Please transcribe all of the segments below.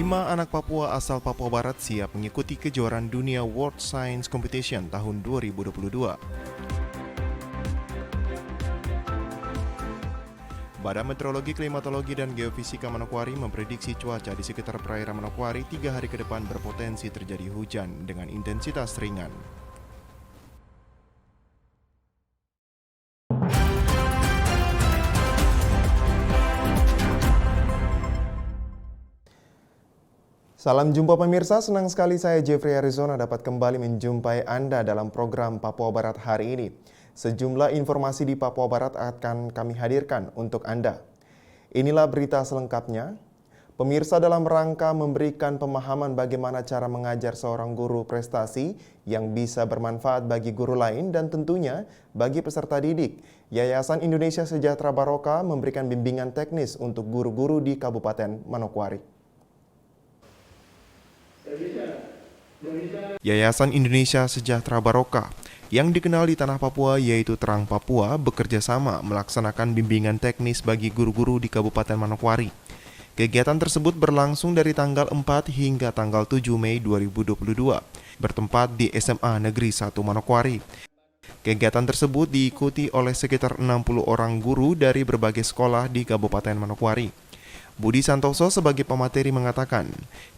5 anak Papua asal Papua Barat siap mengikuti kejuaraan dunia World Science Competition tahun 2022. Badan Meteorologi, Klimatologi, dan Geofisika Manokwari memprediksi cuaca di sekitar perairan Manokwari 3 hari ke depan berpotensi terjadi hujan dengan intensitas ringan. Salam jumpa pemirsa, senang sekali saya Jeffrey Arizona dapat kembali menjumpai Anda dalam program Papua Barat hari ini. Sejumlah informasi di Papua Barat akan kami hadirkan untuk Anda. Inilah berita selengkapnya. Pemirsa, dalam rangka memberikan pemahaman bagaimana cara mengajar seorang guru prestasi yang bisa bermanfaat bagi guru lain dan tentunya bagi peserta didik, Yayasan Indonesia Sejahtera Baroka memberikan bimbingan teknis untuk guru-guru di Kabupaten Manokwari. Yayasan Indonesia Sejahtera Baroka yang dikenal di tanah Papua yaitu Terang Papua bekerja sama melaksanakan bimbingan teknis bagi guru-guru di Kabupaten Manokwari. Kegiatan tersebut berlangsung dari tanggal 4 hingga tanggal 7 Mei 2022, bertempat di SMA Negeri 1 Manokwari. Kegiatan tersebut diikuti oleh sekitar 60 orang guru dari berbagai sekolah di Kabupaten Manokwari. Budi Santoso sebagai pemateri mengatakan,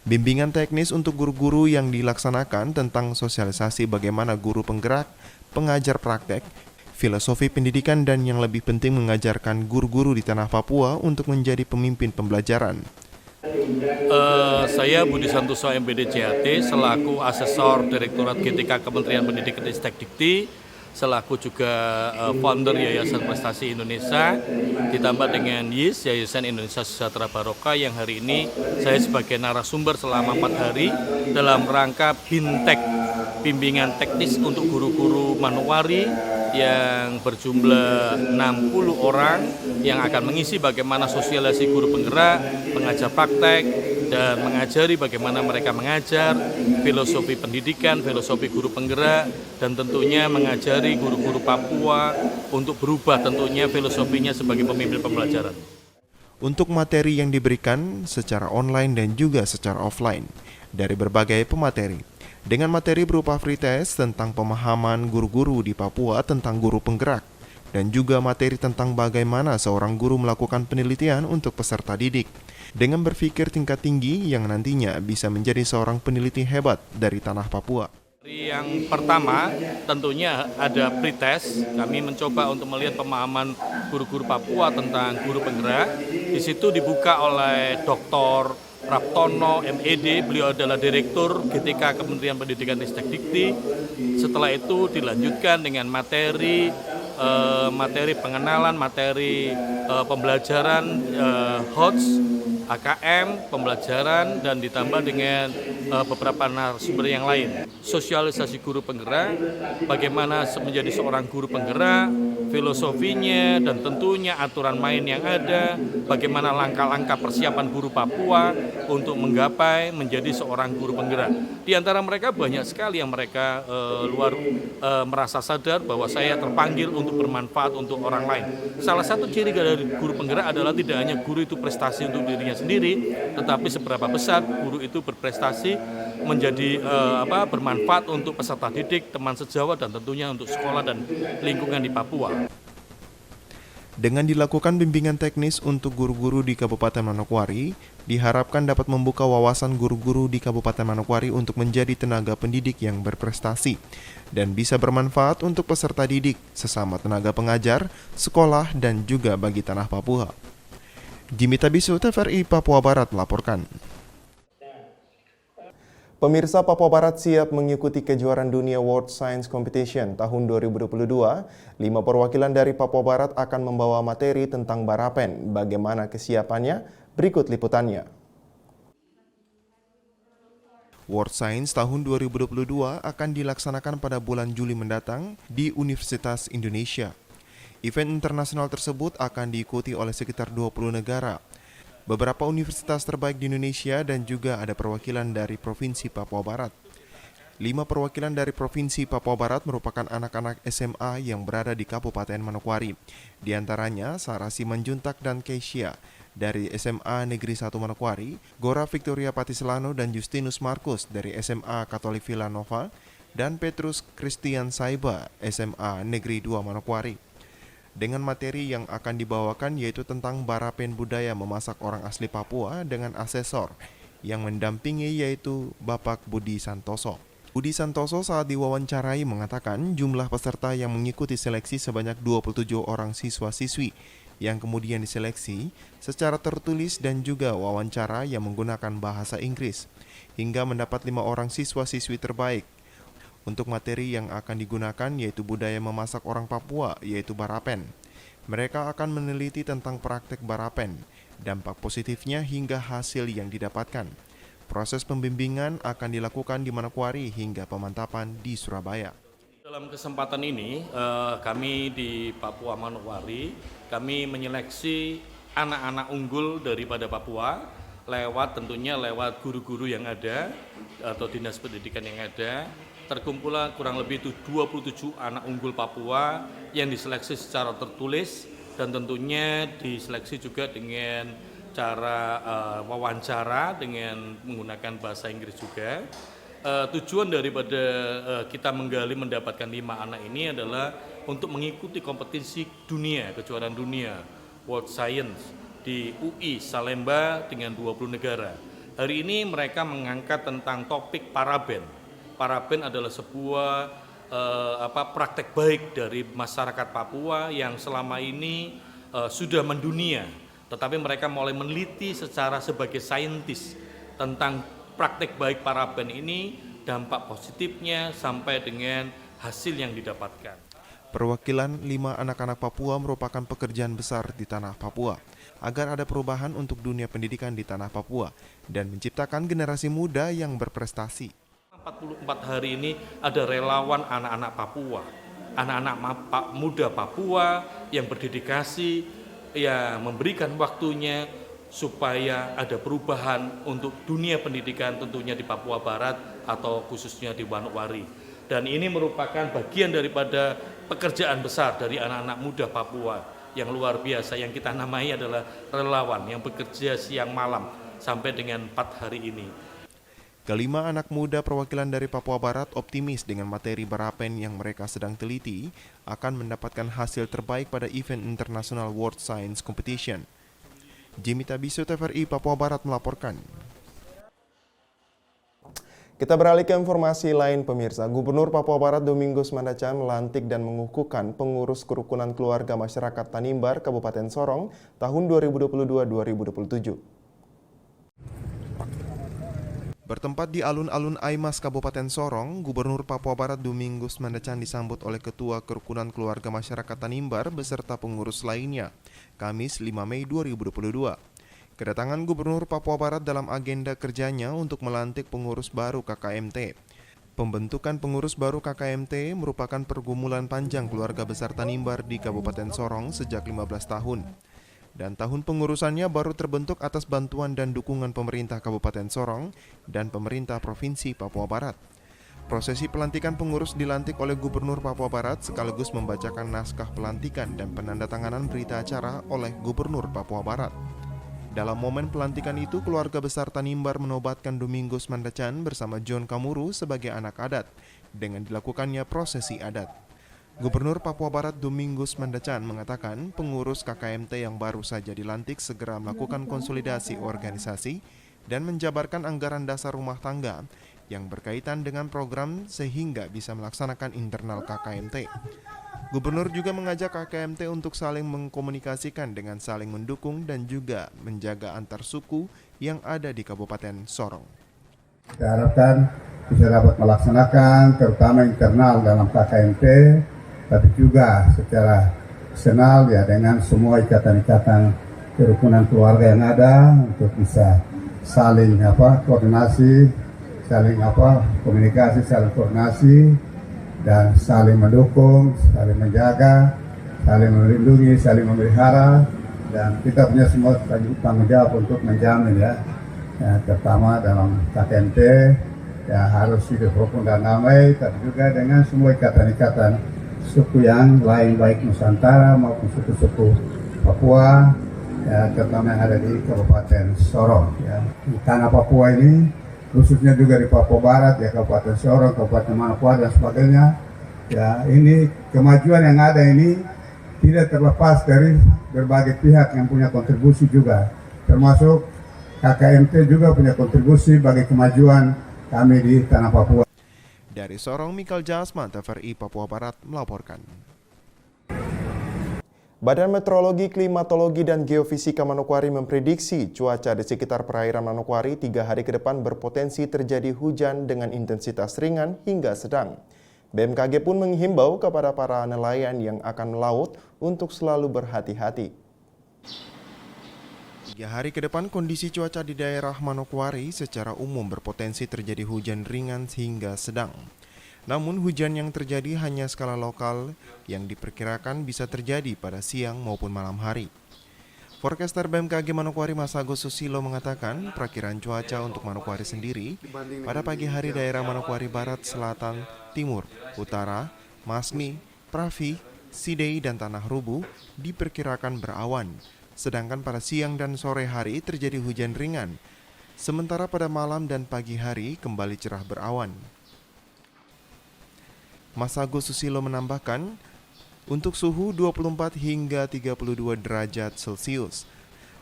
bimbingan teknis untuk guru-guru yang dilaksanakan tentang sosialisasi bagaimana guru penggerak, pengajar praktek, filosofi pendidikan dan yang lebih penting mengajarkan guru-guru di tanah Papua untuk menjadi pemimpin pembelajaran. Saya Budi Santoso MPD CHT selaku asesor Direktorat GTK Kementerian Pendidikan Ristek Dikti, selaku juga founder Yayasan Prestasi Indonesia, ditambah dengan YIS, Yayasan Indonesia Sejahtera Baroka, yang hari ini saya sebagai narasumber selama 4 hari dalam rangka BINTEK, bimbingan teknis untuk guru-guru Manokwari yang berjumlah 60 orang yang akan mengisi bagaimana sosialisasi guru penggerak, pengajar praktek, dan mengajari bagaimana mereka mengajar, filosofi pendidikan, filosofi guru penggerak, dan tentunya mengajari guru-guru Papua untuk berubah tentunya filosofinya sebagai pemimpin pembelajaran. Untuk materi yang diberikan secara online dan juga secara offline dari berbagai pemateri, dengan materi berupa free test tentang pemahaman guru-guru di Papua tentang guru penggerak, dan juga materi tentang bagaimana seorang guru melakukan penelitian untuk peserta didik, dengan berpikir tingkat tinggi yang nantinya bisa menjadi seorang peneliti hebat dari tanah Papua. Yang pertama tentunya ada pretest. Kami mencoba untuk melihat pemahaman guru-guru Papua tentang guru penggerak. Di situ dibuka oleh Dr. Raptono MED, beliau adalah Direktur GTK Kementerian Pendidikan Ristek Dikti. Setelah itu dilanjutkan dengan materi pengenalan, materi pembelajaran HOTS, AKM, pembelajaran, dan ditambah dengan beberapa narasumber yang lain. Sosialisasi guru penggerak, bagaimana menjadi seorang guru penggerak, filosofinya, dan tentunya aturan main yang ada, bagaimana langkah-langkah persiapan guru Papua untuk menggapai menjadi seorang guru penggerak. Di antara mereka banyak sekali yang mereka merasa sadar bahwa saya terpanggil untuk bermanfaat untuk orang lain. Salah satu ciri dari guru penggerak adalah tidak hanya guru itu prestasi untuk dirinya sendiri, tetapi seberapa besar guru itu berprestasi menjadi bermanfaat untuk peserta didik, teman sejawat, dan tentunya untuk sekolah dan lingkungan di Papua. Dengan dilakukan bimbingan teknis untuk guru-guru di Kabupaten Manokwari, diharapkan dapat membuka wawasan guru-guru di Kabupaten Manokwari untuk menjadi tenaga pendidik yang berprestasi dan bisa bermanfaat untuk peserta didik, sesama tenaga pengajar, sekolah, dan juga bagi tanah Papua. Jimmy Tabisu, TVRI Papua Barat melaporkan. Pemirsa, Papua Barat siap mengikuti kejuaraan dunia World Science Competition tahun 2022. 5 perwakilan dari Papua Barat akan membawa materi tentang Barapen. Bagaimana kesiapannya? Berikut liputannya. World Science tahun 2022 akan dilaksanakan pada bulan Juli mendatang di Universitas Indonesia. Event internasional tersebut akan diikuti oleh sekitar 20 negara. Beberapa universitas terbaik di Indonesia dan juga ada perwakilan dari Provinsi Papua Barat. 5 perwakilan dari Provinsi Papua Barat merupakan anak-anak SMA yang berada di Kabupaten Manokwari. Di antaranya Sarah Simanjuntak dan Keisha dari SMA Negeri 1 Manokwari, Gora Victoria Patiselano dan Justinus Markus dari SMA Katolik Villanova, dan Petrus Christian Saiba, SMA Negeri 2 Manokwari. Dengan materi yang akan dibawakan yaitu tentang barapen budaya memasak orang asli Papua dengan asesor yang mendampingi yaitu Bapak Budi Santoso. Budi Santoso saat diwawancarai mengatakan jumlah peserta yang mengikuti seleksi sebanyak 27 orang siswa-siswi yang kemudian diseleksi secara tertulis dan juga wawancara yang menggunakan bahasa Inggris hingga mendapat 5 orang siswa-siswi terbaik. Untuk materi yang akan digunakan yaitu budaya memasak orang Papua yaitu barapen. Mereka akan meneliti tentang praktek barapen, dampak positifnya hingga hasil yang didapatkan. Proses pembimbingan akan dilakukan di Manokwari hingga pemantapan di Surabaya. Dalam kesempatan ini, kami di Papua Manokwari, kami menyeleksi anak-anak unggul daripada Papua, tentunya lewat guru-guru yang ada, atau dinas pendidikan yang ada. Terkumpullah kurang lebih 27 anak unggul Papua yang diseleksi secara tertulis, dan tentunya diseleksi juga dengan cara wawancara dengan menggunakan bahasa Inggris juga. Tujuan daripada kita menggali mendapatkan 5 anak ini adalah untuk mengikuti kompetisi dunia, kejuaraan dunia World Science di UI Salemba dengan 20 negara. Hari ini mereka mengangkat tentang topik paraben. Paraben adalah sebuah praktek baik dari masyarakat Papua yang selama ini sudah mendunia, tetapi mereka mulai meneliti secara sebagai saintis tentang praktek baik paraben ini, dampak positifnya sampai dengan hasil yang didapatkan. Perwakilan 5 anak-anak Papua merupakan pekerjaan besar di tanah Papua agar ada perubahan untuk dunia pendidikan di tanah Papua dan menciptakan generasi muda yang berprestasi. 44 hari ini ada relawan anak-anak Papua, anak-anak muda Papua yang berdedikasi, yang memberikan waktunya supaya ada perubahan untuk dunia pendidikan tentunya di Papua Barat atau khususnya di Manokwari. Dan ini merupakan bagian daripada pekerjaan besar dari anak-anak muda Papua yang luar biasa yang kita namai adalah relawan yang bekerja siang malam sampai dengan 4 hari ini. Kelima anak muda perwakilan dari Papua Barat optimis dengan materi barapen yang mereka sedang teliti akan mendapatkan hasil terbaik pada event International World Science Competition. Jimmy Tabiso, TVRI Papua Barat melaporkan. Kita beralih ke informasi lain pemirsa. Gubernur Papua Barat Domingus Mandacan melantik dan mengukuhkan pengurus kerukunan keluarga masyarakat Tanimbar Kabupaten Sorong tahun 2022-2027. Bertempat di alun-alun Aimas Kabupaten Sorong, Gubernur Papua Barat Domingus Mandacan disambut oleh Ketua Kerukunan Keluarga Masyarakat Tanimbar beserta pengurus lainnya, Kamis 5 Mei 2022. Kedatangan Gubernur Papua Barat dalam agenda kerjanya untuk melantik pengurus baru KKMT. Pembentukan pengurus baru KKMT merupakan pergumulan panjang keluarga besar Tanimbar di Kabupaten Sorong sejak 15 tahun. Dan tahun pengurusannya baru terbentuk atas bantuan dan dukungan pemerintah Kabupaten Sorong dan pemerintah Provinsi Papua Barat. Prosesi pelantikan pengurus dilantik oleh Gubernur Papua Barat sekaligus membacakan naskah pelantikan dan penandatanganan berita acara oleh Gubernur Papua Barat. Dalam momen pelantikan itu, keluarga besar Tanimbar menobatkan Domingus Mandacan bersama John Kamuru sebagai anak adat dengan dilakukannya prosesi adat. Gubernur Papua Barat Domingus Mandacan mengatakan pengurus KKMT yang baru saja dilantik segera melakukan konsolidasi organisasi dan menjabarkan anggaran dasar rumah tangga yang berkaitan dengan program sehingga bisa melaksanakan internal KKMT. Gubernur juga mengajak KKMT untuk saling mengkomunikasikan dengan saling mendukung dan juga menjaga antar suku yang ada di Kabupaten Sorong. Kita harapkan bisa dapat melaksanakan terutama internal dalam KKMT, tapi juga secara eksternal ya dengan semua ikatan-ikatan kerukunan keluarga yang ada untuk bisa saling koordinasi, saling komunikasi, saling koordinasi dan saling mendukung, saling menjaga, saling melindungi, saling memelihara, dan kita punya semua tanggung jawab untuk menjamin ya terutama dalam KKMT ya harus hidup rukun dan damai, tapi juga dengan semua ikatan-ikatan suku yang lain baik Nusantara maupun suku-suku Papua ya, terutama yang ada di Kabupaten Sorong. Ya. Di tanah Papua ini, khususnya juga di Papua Barat, ya Kabupaten Sorong, Kabupaten Manokwari dan sebagainya. Ya, ini kemajuan yang ada ini tidak terlepas dari berbagai pihak yang punya kontribusi juga, termasuk KKMT juga punya kontribusi bagi kemajuan kami di tanah Papua. Dari Sorong, Mikal Jasman, TVRI Papua Barat melaporkan. Badan Meteorologi, Klimatologi, dan Geofisika Manokwari memprediksi cuaca di sekitar perairan Manokwari 3 hari ke depan berpotensi terjadi hujan dengan intensitas ringan hingga sedang. BMKG pun menghimbau kepada para nelayan yang akan melaut untuk selalu berhati-hati. 3 hari ke depan kondisi cuaca di daerah Manokwari secara umum berpotensi terjadi hujan ringan hingga sedang. Namun hujan yang terjadi hanya skala lokal yang diperkirakan bisa terjadi pada siang maupun malam hari. Forecaster BMKG Manokwari Mas Agus Susilo mengatakan perakiran cuaca untuk Manokwari sendiri pada pagi hari daerah Manokwari Barat, Selatan, Timur, Utara, Masni, Pravi, Sidei, dan Tanah Rubu diperkirakan berawan. Sedangkan pada siang dan sore hari terjadi hujan ringan. Sementara pada malam dan pagi hari kembali cerah berawan. Mas Agus Susilo menambahkan, untuk suhu 24 hingga 32 derajat Celcius.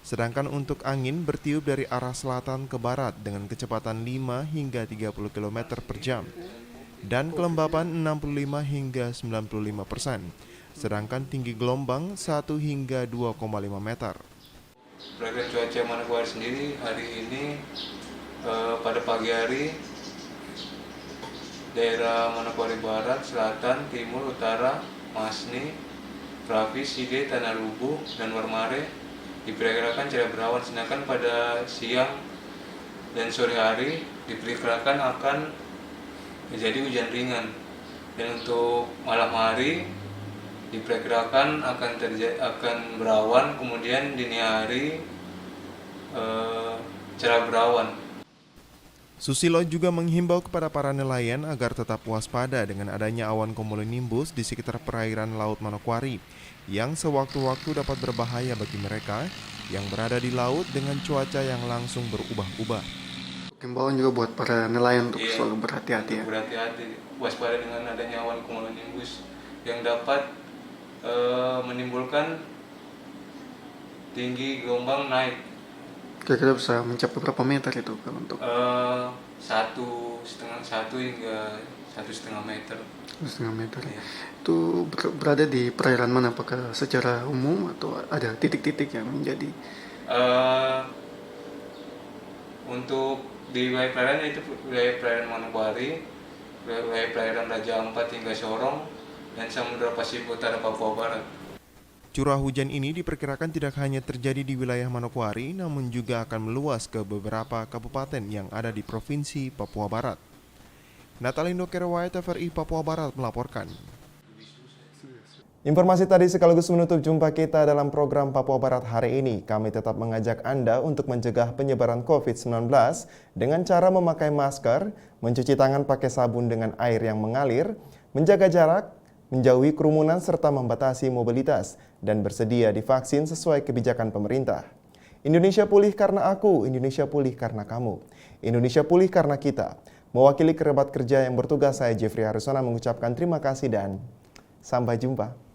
Sedangkan untuk angin bertiup dari arah selatan ke barat dengan kecepatan 5 hingga 30 km per jam. Dan kelembapan 65 hingga 95%. Sedangkan tinggi gelombang 1 hingga 2,5 meter. Perkiraan cuaca Manokwari sendiri hari ini pada pagi hari daerah Manokwari Barat, Selatan, Timur, Utara, Masni, Pravi, Sidei, Tanah Rubu, dan Warmare diperkirakan cerah berawan, sedangkan pada siang dan sore hari diperkirakan akan terjadi hujan ringan. Dan untuk malam hari diperkirakan akan berawan, kemudian dini hari cerah berawan. Susilo juga menghimbau kepada para nelayan agar tetap waspada dengan adanya awan cumulonimbus di sekitar perairan Laut Manokwari yang sewaktu-waktu dapat berbahaya bagi mereka yang berada di laut dengan cuaca yang langsung berubah-ubah. Himbauan juga buat para nelayan untuk selalu berhati-hati ya. Berhati-hati, waspada dengan adanya awan cumulonimbus yang dapat menimbulkan tinggi gelombang naik. Kira-kira bisa mencapai berapa meter itu kalau untuk? 1,5 hingga 1,5 meter. 1,5 meter. Ya. Itu berada di perairan mana? Apakah secara umum atau ada titik-titik yang menjadi? Untuk di wilayah perairan itu wilayah perairan Manokwari, wilayah perairan Raja Ampat hingga Sorong, dan Samudra Pasifik Utara Papua Barat. Curah hujan ini diperkirakan tidak hanya terjadi di wilayah Manokwari, namun juga akan meluas ke beberapa kabupaten yang ada di Provinsi Papua Barat. Natalindo Kerewai, TVRI Papua Barat melaporkan. Informasi tadi sekaligus menutup jumpa kita dalam program Papua Barat hari ini. Kami tetap mengajak Anda untuk mencegah penyebaran COVID-19 dengan cara memakai masker, mencuci tangan pakai sabun dengan air yang mengalir, menjaga jarak, menjauhi kerumunan serta membatasi mobilitas, dan bersedia divaksin sesuai kebijakan pemerintah. Indonesia pulih karena aku, Indonesia pulih karena kamu. Indonesia pulih karena kita. Mewakili kerabat kerja yang bertugas, saya Jeffrey Harusona mengucapkan terima kasih dan sampai jumpa.